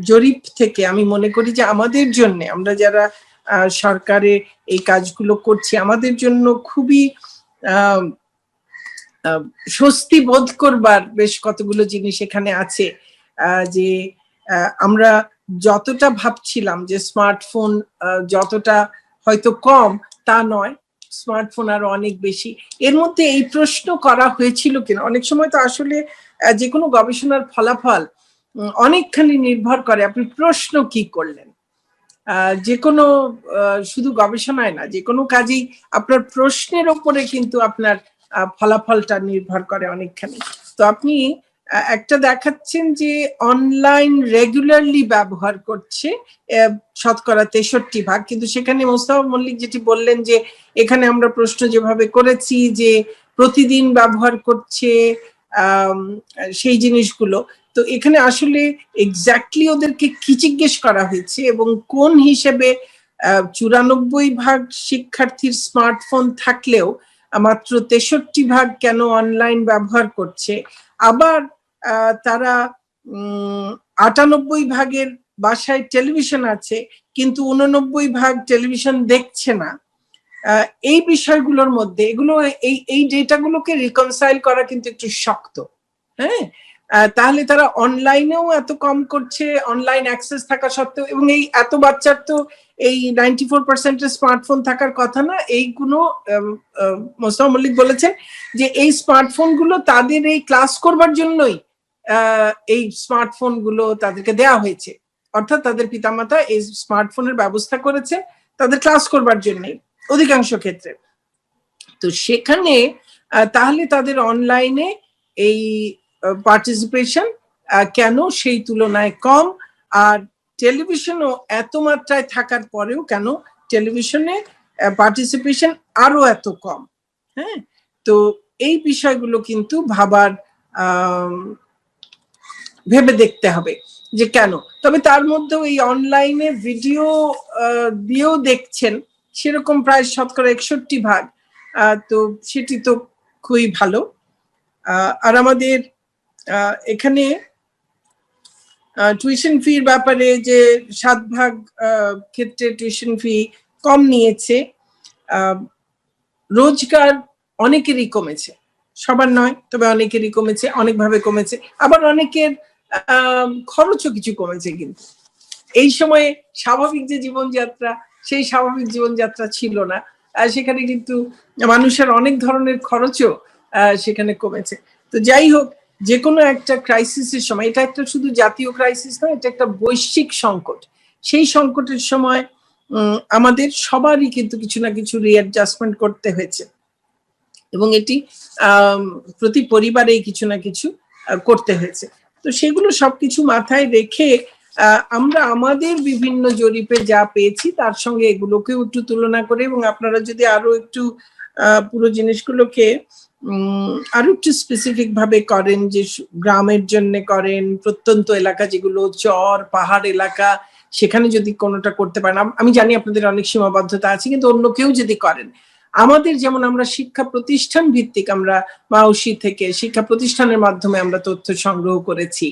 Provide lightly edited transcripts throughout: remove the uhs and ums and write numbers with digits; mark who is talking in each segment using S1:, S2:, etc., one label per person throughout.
S1: জরিপ থেকে আমি মনে করি যে আমাদের জন্য, আমরা যারা সরকারে এই কাজগুলো করছি, আমাদের জন্য খুবই স্বস্তি বোধ করবার বেশ কতগুলো জিনিস এখানে আছে। যে আমরা যতটা ভাবছিলাম যে স্মার্টফোন যতটা হয়তো কম, তা নয়, স্মার্টফোন আরো অনেক বেশি। এর মধ্যে এই প্রশ্ন করা হয়েছিল কিনা, অনেক সময় তো আসলে যে কোনো গবেষণার ফলাফল অনেকখানি নির্ভর করে আপনি প্রশ্ন কি করলেন। যে কোনো শুধু গবেষণায় না, যে কোনো কাজেই আপনার প্রশ্নের ওপরে কিন্তু আপনার ফলাফলটা নির্ভর করে অনেকখানি। তো আপনি একটা দেখাচ্ছেন যে অনলাইন রেগুলারলি ব্যবহার করছে 63%, কিন্তু সেখানে মোস্তফা মল্লিক যেটি বললেন যে এখানে আমরা প্রশ্ন যেভাবে করেছি যে প্রতিদিন ব্যবহার করছে সেই জিনিসগুলো, তো এখানে আসলে এক্স্যাক্টলি ওদেরকে কি জিজ্ঞেস করা হয়েছে এবং কোন হিসেবে 94% শিক্ষার্থীর স্মার্টফোন থাকলেও মাত্র 63% কেন অনলাইন ব্যবহার করছে, আবার তারা 98%-এর বাসায় টেলিভিশন আছে কিন্তু 89% টেলিভিশন দেখছে না, এই বিষয়গুলোর মধ্যে এগুলো এই ডেটাগুলোকে রিকনসাইল করা কিন্তু একটু শক্ত। হ্যাঁ, তাহলে তারা অনলাইনেও এত কম করছে, অনলাইন অ্যাক্সেস থাকা সত্ত্বেও, এবং এই এত বাচ্চার তো এই 94% স্মার্টফোন থাকার কথা না। এইগুলো মোস্তফা মল্লিক বলেছেন যে এই স্মার্টফোন গুলো তাদের এই ক্লাস করবার জন্যই এই স্মার্টফোন গুলো তাদেরকে দেওয়া হয়েছে, অর্থাৎ তাদের পিতামাতা এই স্মার্টফোনের ব্যবস্থা করেছে তাদের ক্লাস করবার জন্যই অধিকাংশ ক্ষেত্রে। তো সেখানে তাহলে তাদের অনলাইনে এই পার্টিসিপেশন কেন সেই তুলনায় কম, আর টেলিভিশনও এত মাত্রায় থাকার পরেও কেন টেলিভিশনে পার্টিসিপেশন আরো এত কম। হ্যাঁ, তো এই বিষয়গুলো কিন্তু ভেবে দেখতে হবে যে কেন। তবে তার মধ্যেও এই অনলাইনে ভিডিও দিয়েও দেখছেন সেরকম প্রায় 61%, তো সেটি তো খুবই ভালো। আর আমাদের এখানে টিউশন ফির ব্যাপারে যে 7% ক্ষেত্রে টিউশন ফি কম নিয়েছে, রোজগার অনেকেরই কমেছে, সবার নয় তবে অনেকেরই কমেছে, অনেকভাবে কমেছে, আবার অনেকের খরচও কিছু কমেছে। কিন্তু এই সময়ে স্বাভাবিক যে জীবনযাত্রা, সেই স্বাভাবিক জীবনযাত্রা ছিল না, সেখানে কিন্তু মানুষের অনেক ধরনের খরচও সেখানে কমেছে। তো যাই হোক, যে কোনো একটা ক্রাইসিসের সময়, এটা একটা শুধু জাতীয় ক্রাইসিস নয়, এটা একটা বৈশ্বিক সংকট, সেই সংকটের সময় আমাদের সবারই কিন্তু কিছু না কিছু রিঅ্যাডজাস্টমেন্ট করতে হয়েছে, এবং এটি প্রতি পরিবারেই কিছু না কিছু করতে হয়েছে। তো সেগুলো সবকিছু মাথায় রেখে আমরা আমাদের বিভিন্ন জরিপে যা পেয়েছি তার সঙ্গে এগুলোকেও একটু তুলনা করে, এবং আপনারা যদি আরো একটু পুরো জিনিসগুলোকে আরো একটু স্পেসিফিক ভাবে করেন, যে গ্রামের জন্য করেন, প্রত্যন্ত এলাকা যেগুলো চর পাহাড় এলাকা, সেখানে যদি কোনোটা করতে পারেন, আমি জানি আপনাদের অনেক সীমাবদ্ধতা আছে, কিন্তু অন্য কেউ যদি করেন, আমাদের যেমন আমরা শিক্ষা প্রতিষ্ঠান ভিত্তিক, আমরা মাউসি থেকে শিক্ষা প্রতিষ্ঠানের মাধ্যমে আমরা তথ্য সংগ্রহ করেছি,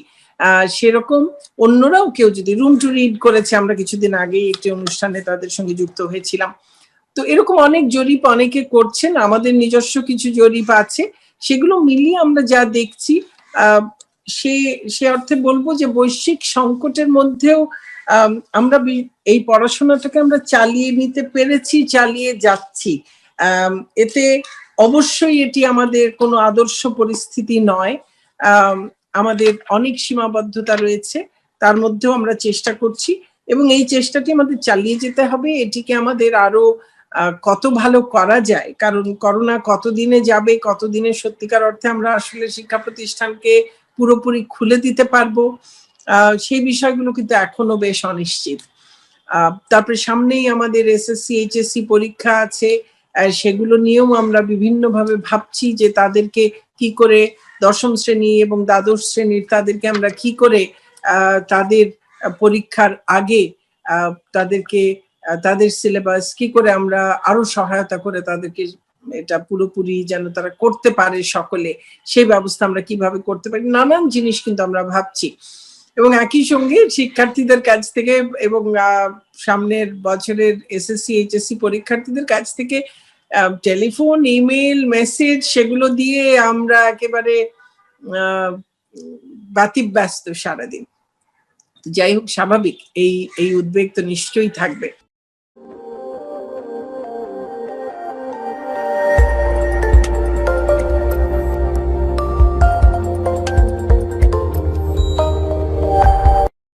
S1: সেরকম অন্যরাও কেউ যদি রুম টু রিড করেছে, আমরা কিছুদিন আগেই একটি অনুষ্ঠানে তাদের সঙ্গে যুক্ত হয়েছিলাম। তো এরকম অনেক জরিপ অনেকে করছেন, আমাদের নিজস্ব কিছু জরিপ আছে, সেগুলো মিলিয়ে আমরা যা দেখছি সে অর্থে বলবো যে বৈশ্বিক সংকটের মধ্যেও আমরা এই পড়াশোনাটাকে আমরা চালিয়ে নিতে পেরেছি, চালিয়ে যাচ্ছি। এতে অবশ্যই এটি আমাদের কোনো আদর্শ পরিস্থিতি নয়, আমাদের অনেক সীমাবদ্ধতা রয়েছে, তার মধ্যেও আমরা চেষ্টা করছি, এবং এই চেষ্টাটি আমাদের চালিয়ে যেতে হবে। এটিকে আমাদের আরো কত ভালো করা যায়, কারণ করোনা কতদিনে যাবে, কতদিনে সত্যিকার অর্থে আমরা আসলে শিক্ষা প্রতিষ্ঠানকে পুরোপুরি খুলে দিতে পারবো, সেই বিষয়গুলো কিন্তু এখনো বেশ অনিশ্চিত। তারপরে সামনেই আমাদের এসএসসি এইচএসসি পরীক্ষা আছে, সেগুলো নিয়েও আমরা বিভিন্নভাবে ভাবছি যে তাদেরকে কি করে, দশম শ্রেণী এবং দ্বাদশ শ্রেণীর তাদেরকে আমরা কি করে তাদের পরীক্ষার আগে তাদেরকে তাদের সিলেবাস কি করে আমরা আরো সহায়তা করে তাদেরকে এটা পুরোপুরি যেন তারা করতে পারে সকলে, সেই ব্যবস্থা আমরা কিভাবে করতে পারি, নানান জিনিস কিন্তু আমরা ভাবছি। এবং একই সঙ্গে শিক্ষার্থীদের কাছ থেকে এবং সামনের বছরের এসএসসি এইচএসসি পরীক্ষার্থীদের কাছ থেকে টেলিফোন, ইমেল, মেসেজ সেগুলো দিয়ে আমরা একেবারে ব্যতিব্যস্ত সারাদিন। যাই হোক, স্বাভাবিক এই উদ্বেগ তো নিশ্চয়ই থাকবে।